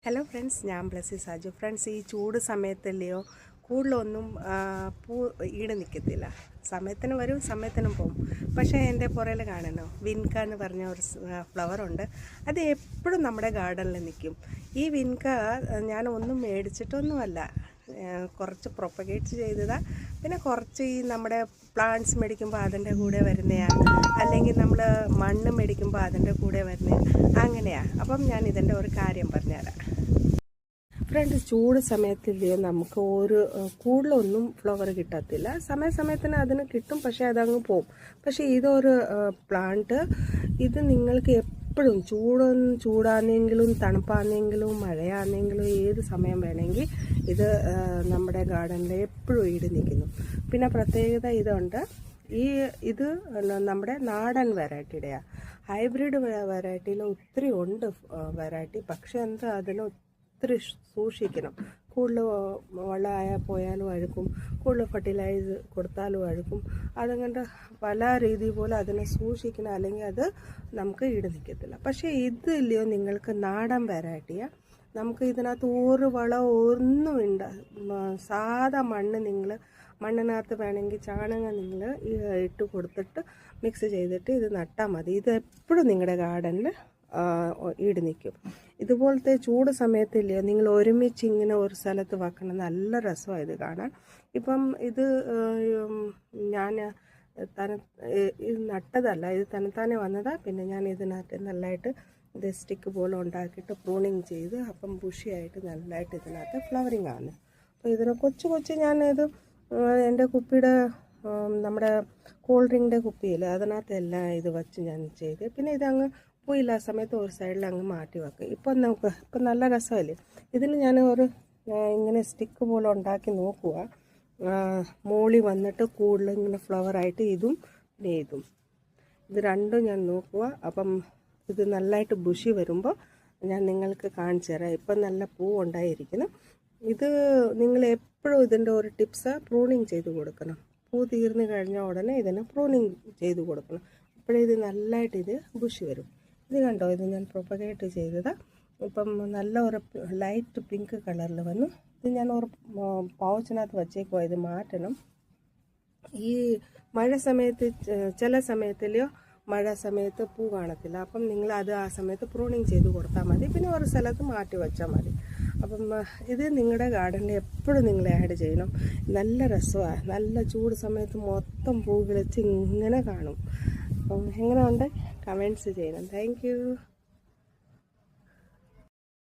Hello friends, ഞാൻ Blessy Saju. Friends, ഈ ചൂട് സമയത്തല്ലയോ കൂടുതലൊന്നും പൂ ഈട് നിൽക്കത്തില്ല. സമയത്തിന് വരും, സമയത്തിന് പോകും. പക്ഷേ എൻ്റെ പുറകിൽ കാണണോ, വിൻക എന്ന് പറഞ്ഞ ഒരു ഫ്ലവറുണ്ട്. അത് എപ്പോഴും നമ്മുടെ ഗാർഡനിൽ നിൽക്കും. ഈ വിൻക ഞാൻ ഒന്നും മേടിച്ചിട്ടൊന്നുമല്ല, കുറച്ച് പ്രൊപ്പഗേറ്റ് ചെയ്തതാണ്. പിന്നെ കുറച്ച് ഈ നമ്മുടെ പ്ലാന്റ്സ് മേടിക്കുമ്പോൾ അതിൻ്റെ കൂടെ വരുന്നതാണ്, അല്ലെങ്കിൽ നമ്മൾ മണ്ണ് മേടിക്കുമ്പോൾ അതിൻ്റെ കൂടെ വരുന്നതാണ്, അങ്ങനെയാണ്. അപ്പം ഞാൻ ഇതിൻ്റെ ഒരു കാര്യം പറഞ്ഞുതരാം. ഫ്രണ്ട്, ചൂട് സമയത്തില്ലയോ നമുക്ക് ഒരു കൂടുതലൊന്നും ഫ്ലവർ കിട്ടത്തില്ല. സമയത്തിന് അതിന് കിട്ടും, പക്ഷേ അതങ്ങ് പോവും. പക്ഷേ ഇതൊരു പ്ലാന്റ്, ഇത് നിങ്ങൾക്ക് എപ്പോഴും ചൂടാണെങ്കിലും തണുപ്പാണെങ്കിലും മഴയാണെങ്കിലും ഏത് സമയം വേണമെങ്കിൽ ഇത് നമ്മുടെ ഗാർഡനിൽ എപ്പോഴും ഈട് നിൽക്കുന്നു. പിന്നെ പ്രത്യേകത ഇതുണ്ട്, ഇത് നമ്മുടെ നാടൻ വെറൈറ്റിയുടെയാണ്. ഹൈബ്രിഡ് വെറൈറ്റിയിൽ ഒത്തിരി ഉണ്ട് വെറൈറ്റി. പക്ഷെ എന്താ, അതിന് ഒത്തിരി സൂക്ഷിക്കണം. കൂടുതൽ വളമായാൽ പോയാലും അഴുക്കും, കൂടുതൽ ഫെർട്ടിലൈസ് കൊടുത്താലും അഴുക്കും. അതുകൊണ്ട് പല രീതി പോലെ അതിനെ സൂക്ഷിക്കണം, അല്ലെങ്കിൽ അത് നമുക്ക് ഈട് നിൽക്കത്തില്ല. പക്ഷേ ഇതില്ലയോ നിങ്ങൾക്ക് നാടൻ വെറൈറ്റിയാണ്. നമുക്ക് ഇതിനകത്ത് ഒരു വളം ഒന്നും ഉണ്ട്. സാധാ മണ്ണിനകത്ത് വേണമെങ്കിൽ ചാണകം നിങ്ങൾ ഇട്ട് കൊടുത്തിട്ട് മിക്സ് ചെയ്തിട്ട് ഇത് നട്ടാൽ മതി. ഇത് എപ്പോഴും നിങ്ങളുടെ ഗാർഡനിൽ ഈട് നിൽക്കും. ഇതുപോലത്തെ ചൂട് സമയത്തില്ലയോ നിങ്ങൾ ഒരുമിച്ച് ഇങ്ങനെ ഒരു സ്ഥലത്ത് വെക്കണം, നല്ല രസമാണ് ഇത് കാണാൻ. ഇപ്പം ഇത് ഞാൻ ഇത് നട്ടതല്ല, ഇത് തന്നെത്താനെ വന്നതാണ്. പിന്നെ ഞാൻ ഇതിനകത്ത് നല്ലതായിട്ട് ഇത് സ്റ്റിക്ക് പോലെ ഉണ്ടാക്കിയിട്ട് പ്രൂണിങ് ചെയ്ത് അപ്പം ബുഷിയായിട്ട് നല്ലതായിട്ട് ഇതിനകത്ത് ഫ്ലവറിങ് ആണ്. അപ്പോൾ ഇതിനെ കൊച്ചു ഞാനിത് എൻ്റെ കുപ്പിയുടെ നമ്മുടെ കൂൾ ഡ്രിങ്കിൻ്റെ കുപ്പിയിൽ അതിനകത്തെല്ലാം ഇത് വച്ച് ഞാൻ ചെയ്ത്, പിന്നെ ഇതങ്ങ് പോയില്ല ആ സമയത്ത് ഒരു സൈഡിൽ അങ്ങ് മാറ്റി വെക്കും. ഇപ്പം നല്ല രസമല്ലേ. ഇതിന് ഞാൻ ഇങ്ങനെ സ്റ്റിക്ക് പോലെ ഉണ്ടാക്കി നോക്കുക. മോളി വന്നിട്ട് കൂടുതൽ ഇങ്ങനെ ഫ്ലവറായിട്ട് ഇതും പിന്നെ ഇത് രണ്ടും ഞാൻ നോക്കുക. അപ്പം ഇത് നല്ലതായിട്ട് ബുഷി വരുമ്പോൾ ഞാൻ നിങ്ങൾക്ക് കാണിച്ചു തരാം. ഇപ്പം നല്ല പൂ ഉണ്ടായിരിക്കണം. ഇത് നിങ്ങൾ എപ്പോഴും ഇതിൻ്റെ ഒരു ടിപ്സ്, പ്രൂണിങ് ചെയ്ത് കൊടുക്കണം. പൂ തീർന്നു കഴിഞ്ഞ ഉടനെ ഇതിനെ പ്രൂണിങ് ചെയ്ത് കൊടുക്കണം. അപ്പോഴേ ഇത് നല്ലതായിട്ട് ഇത് ബുഷി വരും. ഇത് കണ്ടോ, ഇത് ഞാൻ പ്രൊപ്പഗേറ്റ് ചെയ്തതാണ്. ഇപ്പം നല്ല ഒരു ലൈറ്റ് പിങ്ക് കളറിൽ വന്നു. ഇത് ഞാൻ ഒരു പൗച്ചിനകത്ത് വച്ചേക്കുവാ. ഇത് മാറ്റണം. ഈ മഴ സമയത്ത് ചില സമയത്തിലെയോ മഴ സമയത്ത് പൂ കാണത്തില്ല. അപ്പം നിങ്ങൾ അത് ആ സമയത്ത് പ്രൂണിങ് ചെയ്ത് കൊടുത്താൽ മതി. പിന്നെ ഒരു സ്ഥലത്ത് മാറ്റി വെച്ചാൽ മതി. അപ്പം ഇത് നിങ്ങളുടെ ഗാർഡനിൽ എപ്പോഴും നിങ്ങൾ ആഡ് ചെയ്യണം. നല്ല രസമാണ്. നല്ല ചൂട് സമയത്ത് മൊത്തം പൂ കിളിച്ച് ഇങ്ങനെ കാണും. അപ്പം എങ്ങനെ ഉണ്ട് കമൻറ്റ്സ് ചെയ്യണം. Thank you.